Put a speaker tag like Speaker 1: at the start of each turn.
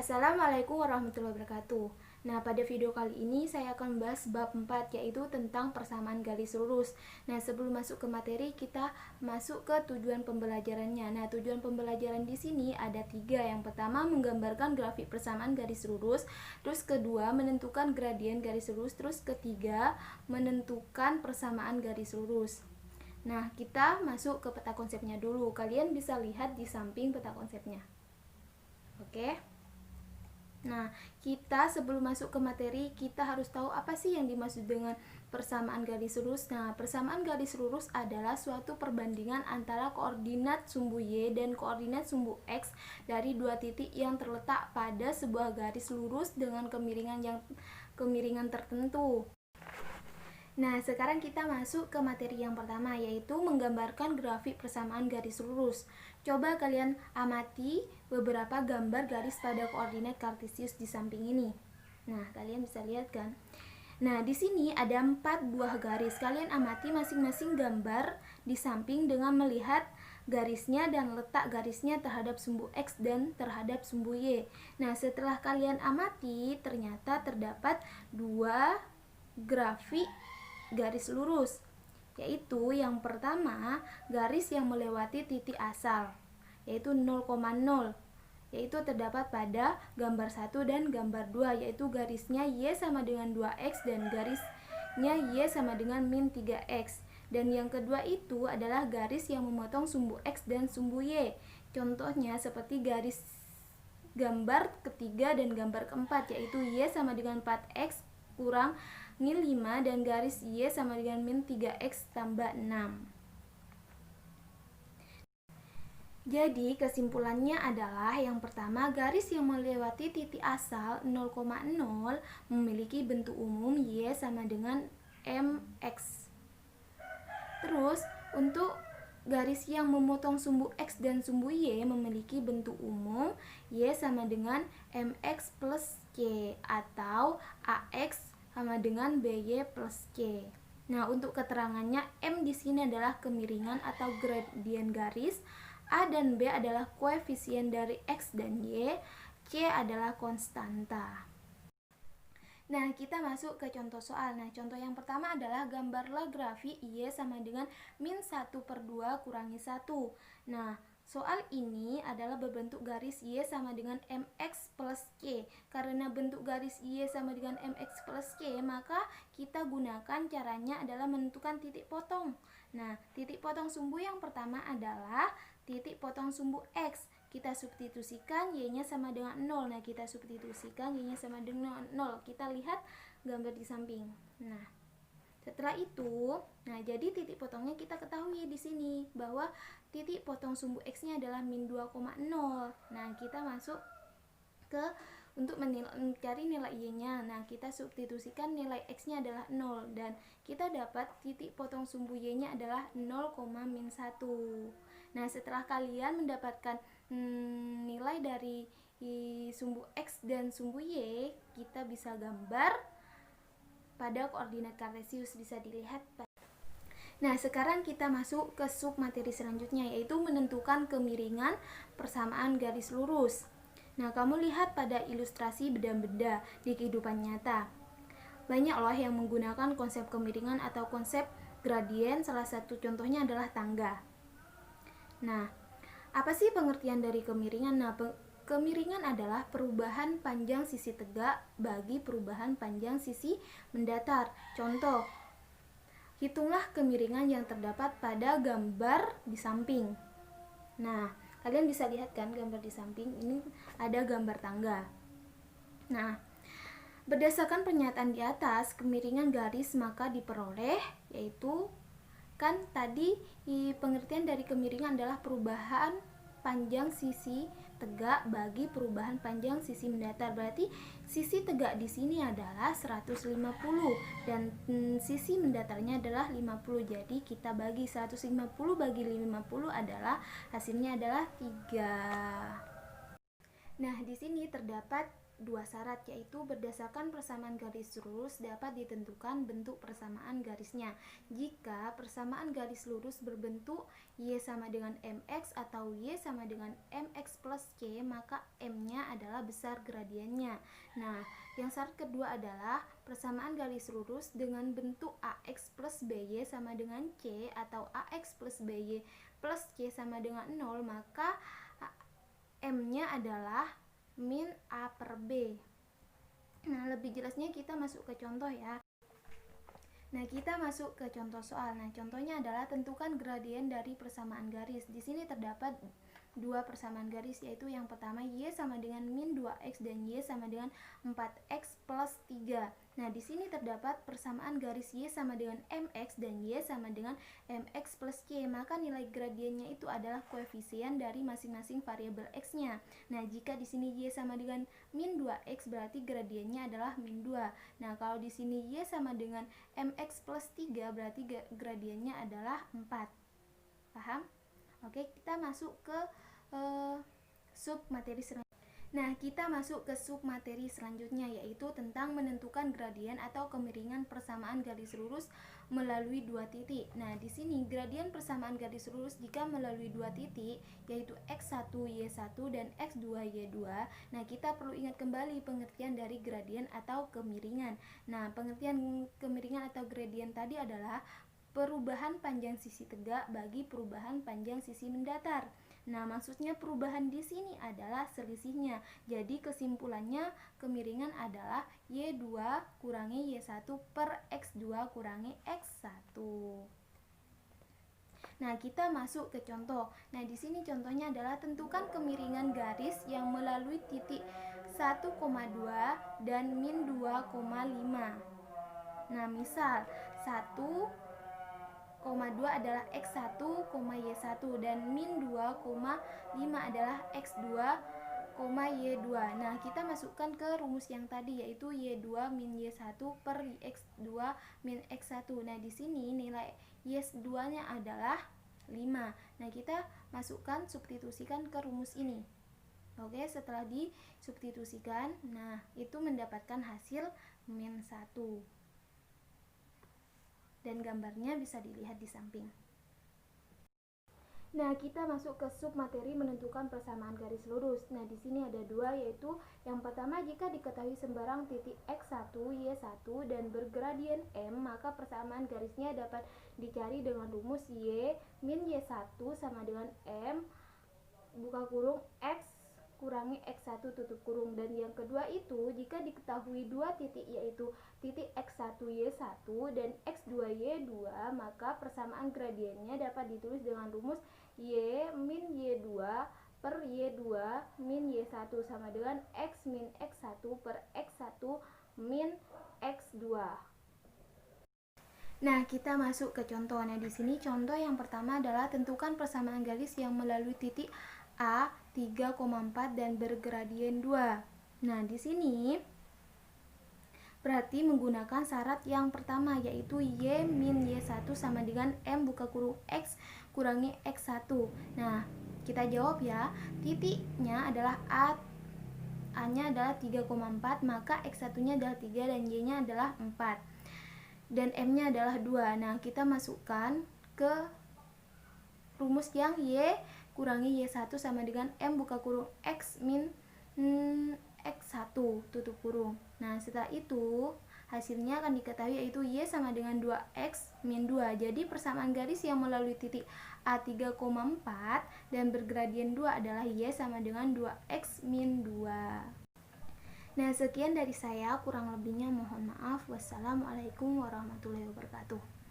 Speaker 1: Assalamualaikum warahmatullahi wabarakatuh. Nah, pada video kali ini saya akan membahas bab 4, yaitu tentang persamaan garis lurus. Nah, sebelum masuk ke materi, kita masuk ke tujuan pembelajarannya. Nah, tujuan pembelajaran di sini ada 3. Yang pertama, menggambarkan grafik persamaan garis lurus. Terus kedua, menentukan gradien garis lurus. Terus ketiga, menentukan persamaan garis lurus. Nah, kita masuk ke peta konsepnya dulu. Kalian bisa lihat di samping peta konsepnya. Oke. Nah, kita sebelum masuk ke materi, kita harus tahu apa sih yang dimaksud dengan persamaan garis lurus. Nah, persamaan garis lurus adalah suatu perbandingan antara koordinat sumbu Y dan koordinat sumbu X dari dua titik yang terletak pada sebuah garis lurus dengan kemiringan tertentu. Nah, sekarang kita masuk ke materi yang pertama, yaitu menggambarkan grafik persamaan garis lurus. Coba kalian amati beberapa gambar garis pada koordinat kartesius di samping ini. Nah, kalian bisa lihat kan? Nah, di sini ada 4 buah garis. Kalian amati masing-masing gambar di samping dengan melihat garisnya dan letak garisnya terhadap sumbu X dan terhadap sumbu Y. Nah, setelah kalian amati, ternyata terdapat 2 grafik garis lurus, yaitu yang pertama garis yang melewati titik asal, yaitu 0,0, yaitu terdapat pada gambar 1 dan gambar 2, yaitu garisnya Y sama dengan 2X dan garisnya Y sama dengan min 3X. Dan yang kedua itu adalah garis yang memotong sumbu X dan sumbu Y. Contohnya seperti garis gambar ketiga dan gambar keempat, yaitu Y sama dengan 4X kurang min 5 dan garis Y sama dengan min 3X tambah 6. Jadi kesimpulannya adalah yang pertama, garis yang melewati titik asal 0,0 memiliki bentuk umum Y sama dengan MX. Terus untuk garis yang memotong sumbu X dan sumbu Y memiliki bentuk umum Y sama dengan MX plus K atau AX sama dengan BY plus C. Nah, untuk keterangannya, M di sini adalah kemiringan atau gradien garis, A dan B adalah koefisien dari X dan Y, C adalah konstanta. Nah, kita masuk ke contoh soal. Nah, contoh yang pertama adalah gambarlah grafik Y sama dengan min 1/2 kurangi 1. Nah, soal ini adalah berbentuk garis Y sama dengan MX plus K. Karena bentuk garis Y sama dengan MX plus K, maka kita gunakan caranya adalah menentukan titik potong. Nah, titik potong sumbu yang pertama adalah titik potong sumbu X. Kita substitusikan Y-nya sama dengan 0. Nah, kita substitusikan Y-nya sama dengan 0. Kita lihat gambar di samping. Nah, setelah itu, jadi titik potongnya kita ketahui di sini bahwa titik potong sumbu X-nya adalah min 2,0. Nah, kita masuk ke untuk mencari nilai Y-nya. Nah, kita substitusikan nilai X-nya adalah 0 dan kita dapat titik potong sumbu Y-nya adalah 0,-1. Nah, setelah kalian mendapatkan nilai dari sumbu X dan sumbu Y, kita bisa gambar pada koordinat kartesius, bisa dilihat. Nah, sekarang kita masuk ke sub materi selanjutnya, yaitu menentukan kemiringan persamaan garis lurus. Nah, kamu lihat pada ilustrasi benda-benda di kehidupan nyata. Banyak loh yang menggunakan konsep kemiringan atau konsep gradien, salah satu contohnya adalah tangga. Nah, apa sih pengertian dari kemiringan? Nah, kemiringan adalah perubahan panjang sisi tegak bagi perubahan panjang sisi mendatar. Contoh, hitunglah kemiringan yang terdapat pada gambar di samping. Nah, kalian bisa lihat kan gambar di samping ini ada gambar tangga. Nah, berdasarkan pernyataan di atas, kemiringan garis maka diperoleh, yaitu kan tadi pengertian dari kemiringan adalah perubahan panjang sisi tegak bagi perubahan panjang sisi mendatar. Berarti sisi tegak di sini adalah 150 dan sisi mendatarnya adalah 50. Jadi kita bagi 150 bagi 50 hasilnya adalah 3. Nah, di sini terdapat dua syarat, yaitu berdasarkan persamaan garis lurus dapat ditentukan bentuk persamaan garisnya. Jika persamaan garis lurus berbentuk Y sama dengan MX atau Y sama dengan MX plus C, maka M-nya adalah besar gradiennya. Nah, yang syarat kedua adalah persamaan garis lurus dengan bentuk AX plus BY sama dengan C atau AX plus BY plus C sama dengan 0, maka M-nya adalah min A per B. Nah, lebih jelasnya kita masuk ke contoh ya. Nah, kita masuk ke contoh soal. Nah, contohnya adalah tentukan gradien dari persamaan garis. Di sini terdapat dua persamaan garis, yaitu yang pertama Y sama dengan min 2X dan Y sama dengan 4X plus 3. Nah, di sini terdapat persamaan garis Y sama dengan MX dan Y sama dengan MX plus C, maka nilai gradiennya itu adalah koefisien dari masing-masing variabel X-nya. Nah, jika di sini Y sama dengan min 2X, berarti gradiennya adalah min 2. Nah, kalau di sini Y sama dengan MX plus 3, berarti gradiennya adalah 4. Paham? Oke, kita masuk ke sub materi selanjutnya. Nah, kita masuk ke sub materi selanjutnya, yaitu tentang menentukan gradien atau kemiringan persamaan garis lurus melalui dua titik. Nah, di sini gradien persamaan garis lurus jika melalui dua titik, yaitu X1 Y1 dan X2 Y2. Nah, kita perlu ingat kembali pengertian dari gradien atau kemiringan. Nah, pengertian kemiringan atau gradien tadi adalah perubahan panjang sisi tegak bagi perubahan panjang sisi mendatar. Nah, maksudnya perubahan di sini adalah selisihnya. Jadi kesimpulannya kemiringan adalah Y2 kurangi Y1 per X2 kurangi X1. Nah, kita masuk ke contoh. Nah, di sini contohnya adalah tentukan kemiringan garis yang melalui titik 1,2 dan min 2,5. Nah, misal 1,2 adalah X1, Y1 dan min 2,5 adalah X2, Y2. Nah, kita masukkan ke rumus yang tadi, yaitu Y2 min Y1 per X2 min X1. Nah, di sini nilai Y2-nya adalah 5. Nah, kita masukkan, substitusikan ke rumus ini. Oke, setelah disubstitusikan, nah itu mendapatkan hasil min 1. Dan gambarnya bisa dilihat di samping. Nah, kita masuk ke sub materi menentukan persamaan garis lurus. Nah, di sini ada dua, yaitu yang pertama, jika diketahui sembarang titik X1, Y1 dan bergradien M, maka persamaan garisnya dapat dicari dengan rumus Y min Y1 sama dengan M buka kurung X kurangi X1 tutup kurung. Dan yang kedua itu, jika diketahui dua titik, yaitu titik X1 Y1 dan X2 Y2, maka persamaan gradiennya dapat ditulis dengan rumus Y min Y2 per Y2 min Y1 sama dengan X min X1 per X1 min X2. Nah, kita masuk ke contoh. Nah, di sini contoh yang pertama adalah tentukan persamaan garis yang melalui titik A 3,4 dan bergradien 2. Nah, di sini berarti menggunakan syarat yang pertama, yaitu Y min Y1 sama dengan M buka kurung X kurangi X1. Nah, kita jawab ya. Titiknya adalah A-nya adalah 3,4, maka X1-nya adalah 3 dan Y-nya adalah 4. Dan M-nya adalah 2. Nah, kita masukkan ke rumus yang Y kurangi Y1 sama dengan M buka kurung X min X1 tutup kurung. Nah, setelah itu hasilnya akan diketahui, yaitu Y sama dengan 2X min 2. Jadi persamaan garis yang melalui titik A 3,4 dan bergradien 2 adalah Y sama dengan 2X min 2. Nah, sekian dari saya, kurang lebihnya mohon maaf. Wassalamualaikum warahmatullahi wabarakatuh.